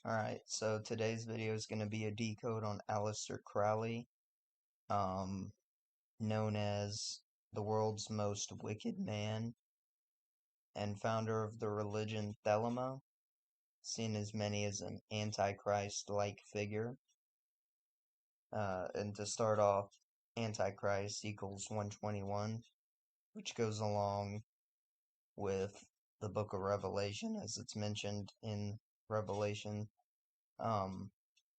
Alright, so today's video is going to be a decode on Aleister Crowley, um, known as the world's most wicked man and founder of the religion Thelema, seen as many as an antichrist-like figure. And to start off, Antichrist equals 121, which goes along with the book of Revelation as it's mentioned in Revelation.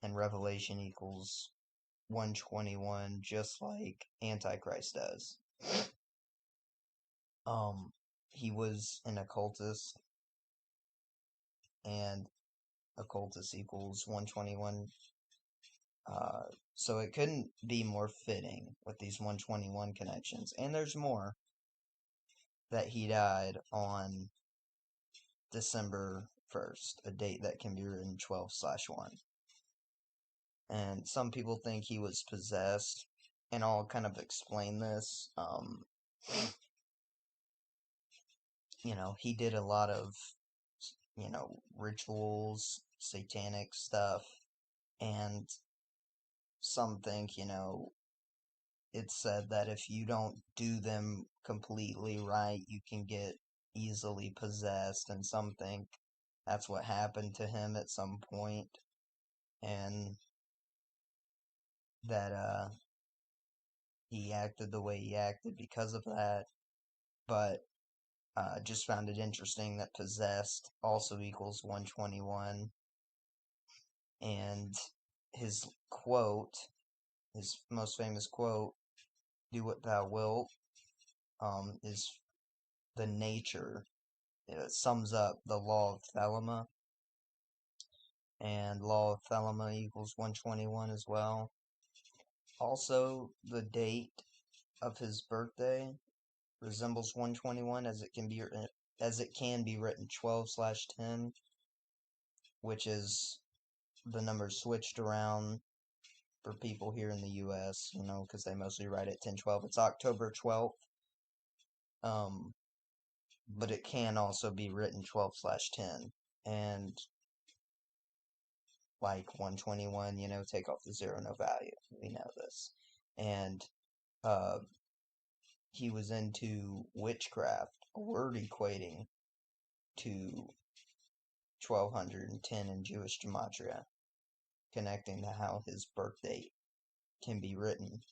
And Revelation equals 121, just like Antichrist does. He was an occultist, and occultist equals 121. So it couldn't be more fitting with these 121 connections. And there's more, that he died on December 1st, a date that can be written 12/1. And some people think he was possessed, and I'll kind of explain this. He did a lot of, rituals, satanic stuff, and some think, it's said that if you don't do them completely right, you can get easily possessed, and some think that's what happened to him at some point, and that, he acted the way he acted because of that, but just found it interesting that possessed also equals 121, and his quote, his most famous quote, "Do what thou wilt," is the nature. It sums up the law of Thelema, and law of Thelema equals 121 as well. Also, the date of his birthday resembles 121 as it can be written 12/10, which is the numbers switched around for people here in the U.S., because they mostly write it 10/12. It's October 12th, but it can also be written 12/10, and like 121, take off the zero, no value. We know this. And he was into witchcraft, a word equating to 1210 in Jewish gematria, connecting to how his birth date can be written.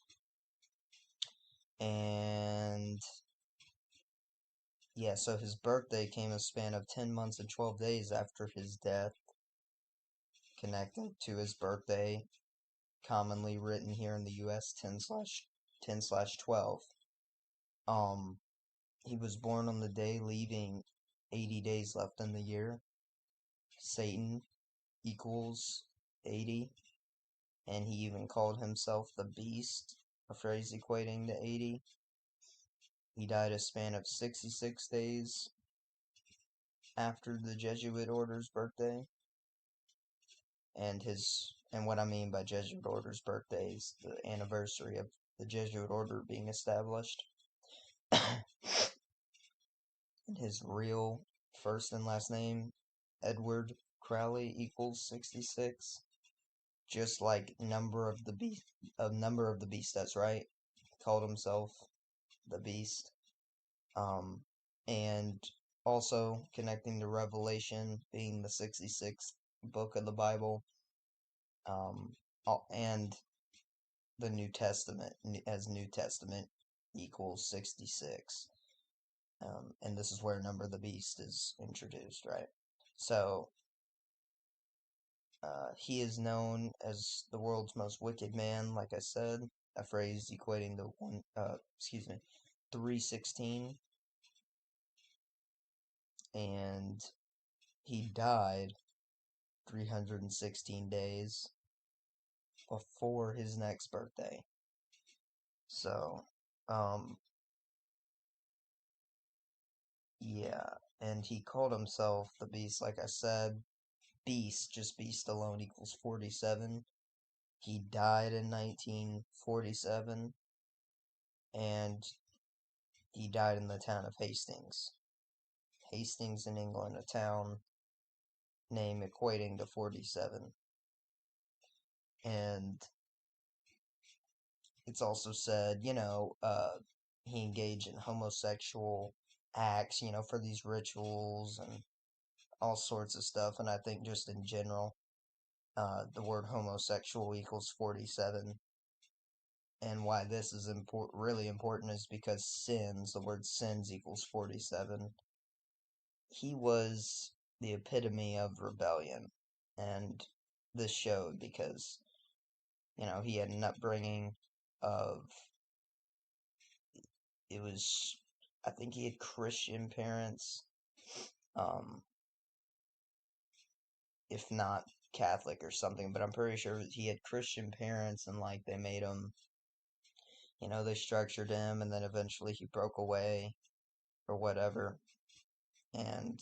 And yeah, so his birthday came a span of 10 months and 12 days after his death, connected to his birthday, commonly written here in the U.S. 10/12. He was born on the day leaving 80 days left in the year. Satan equals 80, and he even called himself the Beast, a phrase equating to 80. He died a span of 66 days after the Jesuit order's birthday. And what I mean by Jesuit order's birthday is the anniversary of the Jesuit order being established. And his real first and last name, Edward Crowley, equals 66. Just like number of the beast, that's right. Called himself the Beast. And also connecting to Revelation being the 66th book of the Bible, and the New Testament, as New Testament equals 66. And this is where number of the beast is introduced, right? So, he is known as the world's most wicked man, like I said, a phrase equating to 316, and he died 316 days before his next birthday. So, yeah, and he called himself the Beast, like I said. Beast, just Beast alone equals 47. He died in 1947, and he died in the town of Hastings. Hastings in England, a town name equating to 47. And it's also said, he engaged in homosexual acts, for these rituals and all sorts of stuff. And I think just in general, the word homosexual equals 47. And why this is really important is because the word sins equals 47. He was the epitome of rebellion. And this showed because, he had an upbringing of, it was, I think he had Christian parents, um, if not Catholic or something, but I'm pretty sure he had Christian parents and like they made him, they structured him and then eventually he broke away or whatever. And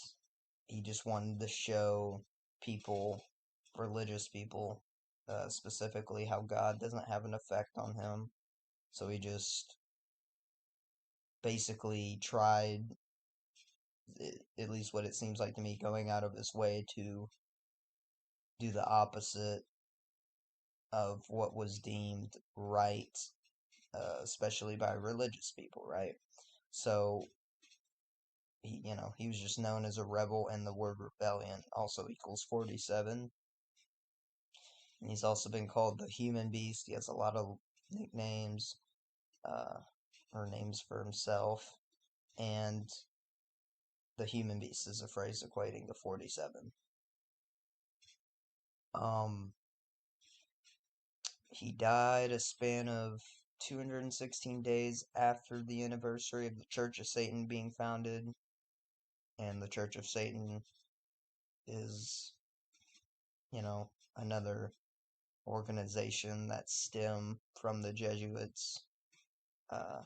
he just wanted to show people, religious people, specifically, how God doesn't have an effect on him. So he just basically tried, at least what it seems like to me, going out of his way to do the opposite of what was deemed right, especially by religious people, right? So he was just known as a rebel, and the word rebellion also equals 47. And he's also been called the human beast. He has a lot of nicknames, uh, or names for himself, and the human beast is a phrase equating to 47. Um, he died a span of 216 days after the anniversary of the Church of Satan being founded, and the Church of Satan is, another organization that stem from the Jesuits. Uh,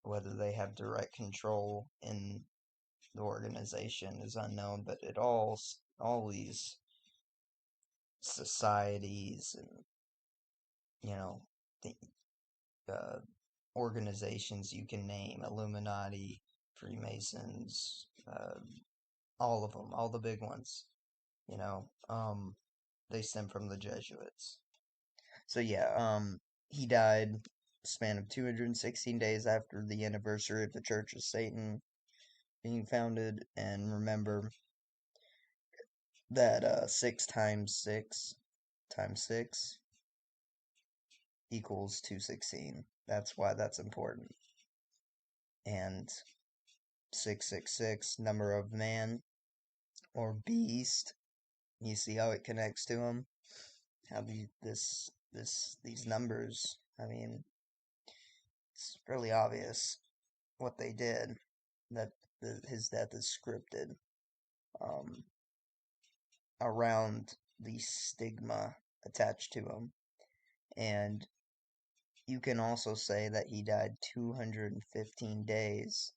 Whether they have direct control in the organization is unknown, but all these societies and the uh, organizations you can name, Illuminati, Freemasons, all of them, all the big ones, they stem from the Jesuits. So yeah, he died a span of 216 days after the anniversary of the Church of Satan being founded, and remember that 6 times 6 times 6 equals 216. That's why that's important. And 666, number of man or beast. You see how it connects to him? How these numbers, I mean, it's really obvious what they did, that his death is scripted, um, around the stigma attached to him. And you can also say that he died 215 days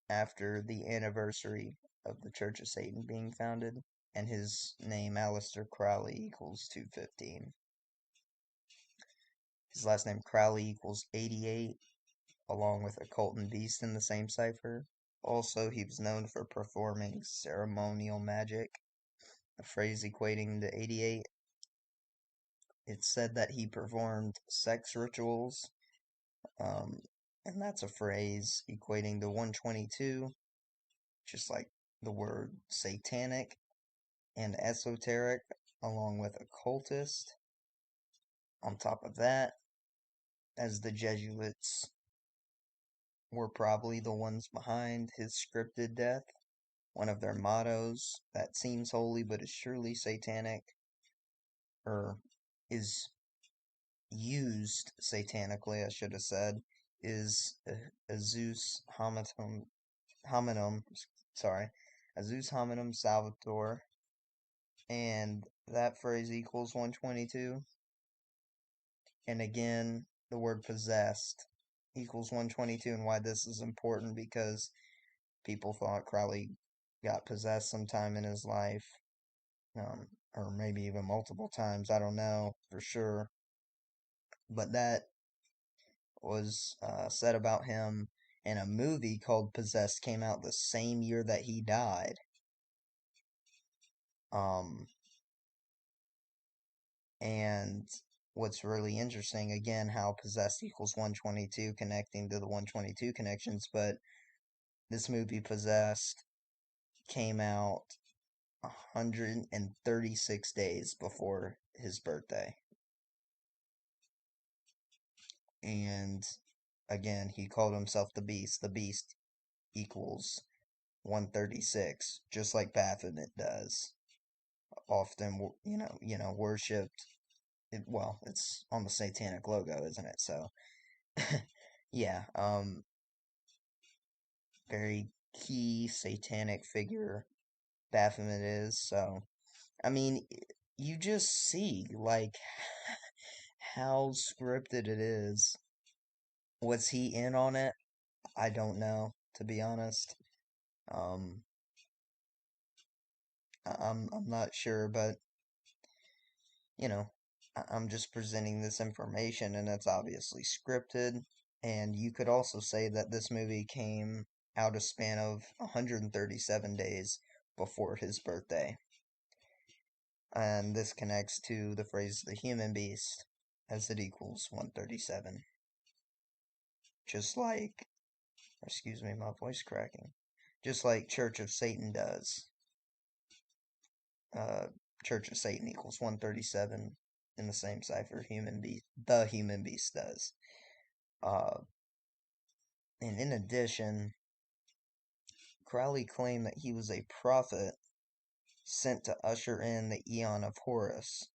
after the anniversary of the Church of Satan being founded, and his name, Aleister Crowley, equals 215. His last name, Crowley, equals 88, along with occult and beast in the same cipher. Also, he was known for performing ceremonial magic, a phrase equating to 88. It's said that he performed sex rituals, um, and that's a phrase equating to 122, just like the word satanic and esoteric, along with occultist. On top of that, as the Jesuits were probably the ones behind his scripted death, one of their mottos, that seems holy but is surely satanic, or is used satanically, I should have said, is Azus hominum, sorry, Azus hominum salvator, and that phrase equals 122. And again, the word possessed equals 122, and why this is important, because people thought Crowley got possessed sometime in his life, or maybe even multiple times, I don't know for sure, but that was said about him, and a movie called Possessed came out the same year that he died. Um, and what's really interesting, again, how possessed equals 122 connecting to the 122 connections, but this movie Possessed came out 136 days before his birthday. And again, he called himself the Beast. The Beast equals 136, just like Baphomet does. Often, worshipped. Well, it's on the satanic logo, isn't it? So, yeah, very key satanic figure Baphomet is. So, I mean, you just see, like, how scripted it is. Was he in on it? I don't know, to be honest. Um, I'm not sure, but you know, I'm just presenting this information, and it's obviously scripted. And you could also say that this movie came out a span of 137 days before his birthday. And this connects to the phrase the human beast, as it equals 137. Just like, excuse me, my voice cracking. Just like Church of Satan does. Uh, Church of Satan equals 137 in the same cipher the human beast does. Uh, and in addition, Crowley claimed that he was a prophet sent to usher in the Aeon of Horus,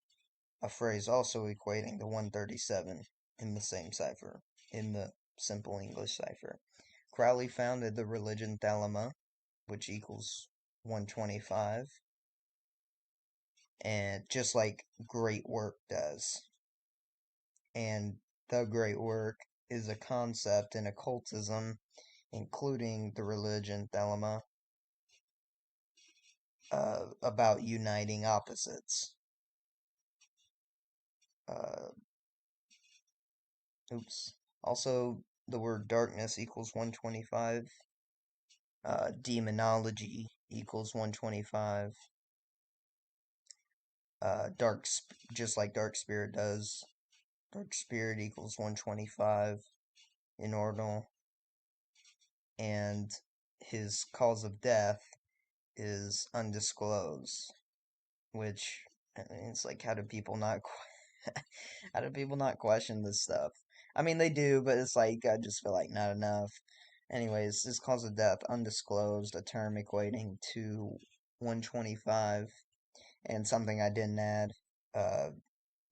a phrase also equating to 137 in the same cipher, in the simple English cipher. Crowley founded the religion Thelema, which equals 125, and just like Great Work does. And the Great Work is a concept in occultism, including the religion Thelema, about uniting opposites. Uh, oops. Also, the word darkness equals 125. Demonology equals 125. Just like dark spirit does. Dark spirit equals 125 in ordinal. And his cause of death is undisclosed, which, I mean, it's like, how do people not how do people not question this stuff? I mean, they do, but it's like, I just feel like not enough. Anyways, his cause of death undisclosed, a term equating to 125, and something I didn't add, uh,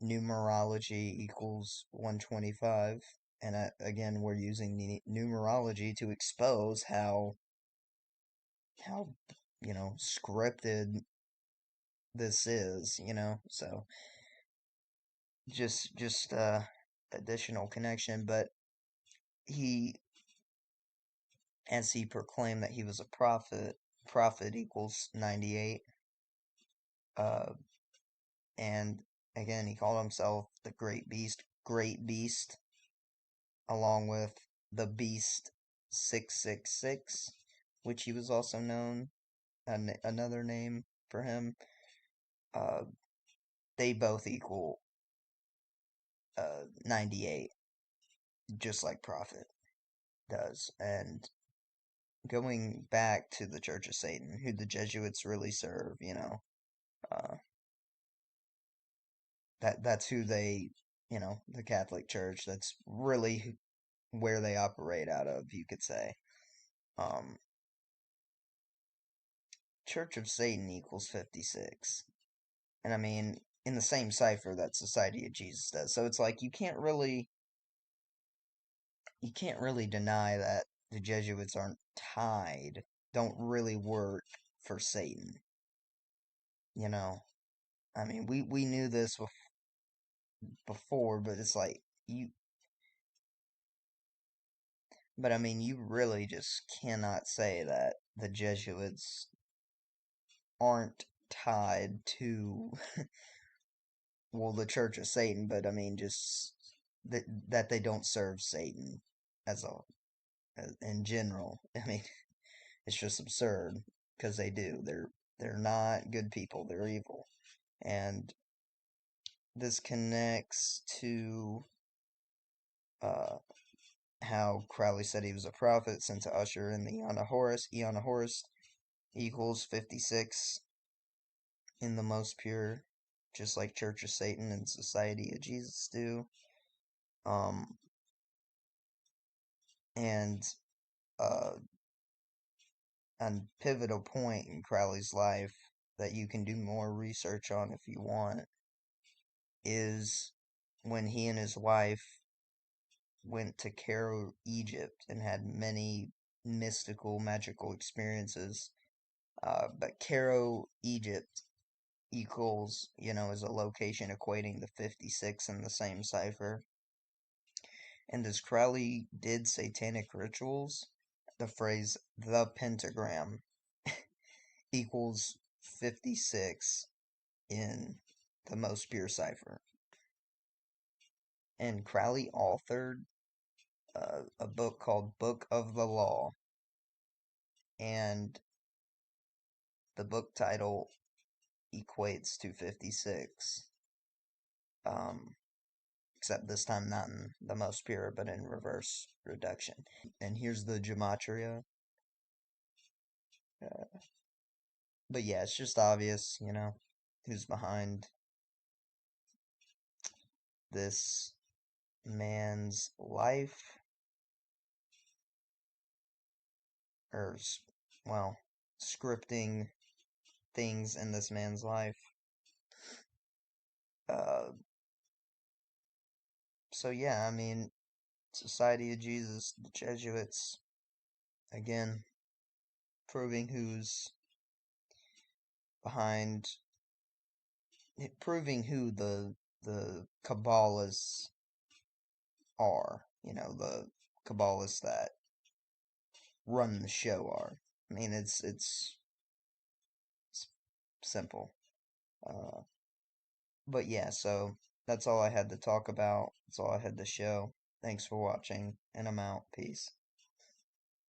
numerology equals 125, and again, we're using the numerology to expose how scripted this is, so just additional connection. But he, as he proclaimed that he was a prophet equals 98. And again, he called himself the great beast, along with the beast 666, which he was also known, another name for him. uh, they both equal 98, just like prophet does. And going back to the Church of Satan, who the Jesuits really serve, uh, that's who they, the Catholic Church, that's really where they operate out of, you could say. Um, Church of Satan equals 56. And I mean, in the same cipher that Society of Jesus does. So it's like you can't really deny that the Jesuits aren't tied, don't really work for Satan. You know, I mean, we knew this before, but it's like but I mean, you really just cannot say that the Jesuits aren't tied to, well, the Church of Satan, but I mean, just that they don't serve Satan as in general. I mean, it's just absurd because they do. They're not good people, they're evil. And this connects to uh, how Crowley said he was a prophet sent to usher in the Eon of Horus. Eon of Horus equals 56 in the most pure, just like Church of Satan and Society of Jesus do. Um, and uh, a pivotal point in Crowley's life that you can do more research on if you want is when he and his wife went to Cairo, Egypt, and had many mystical, magical experiences. But Cairo, Egypt equals, is a location equating to 56 in the same cipher. And as Crowley did satanic rituals, the phrase the pentagram equals 56 in the most pure cipher. And Crowley authored a book called Book of the Law, and the book title equates to 56. Um, except this time not in the most pure, but in reverse reduction. And here's the gematria. Uh, but yeah, it's just obvious, who's behind this man's life, or, well, scripting things in this man's life. Uh, so yeah, I mean, Society of Jesus, the Jesuits, again, proving who's behind, proving who the Kabbalists are, the Kabbalists that run the show are. I mean, it's simple. Uh, but yeah, so that's all I had to talk about. That's all I had to show. Thanks for watching, and I'm out. Peace.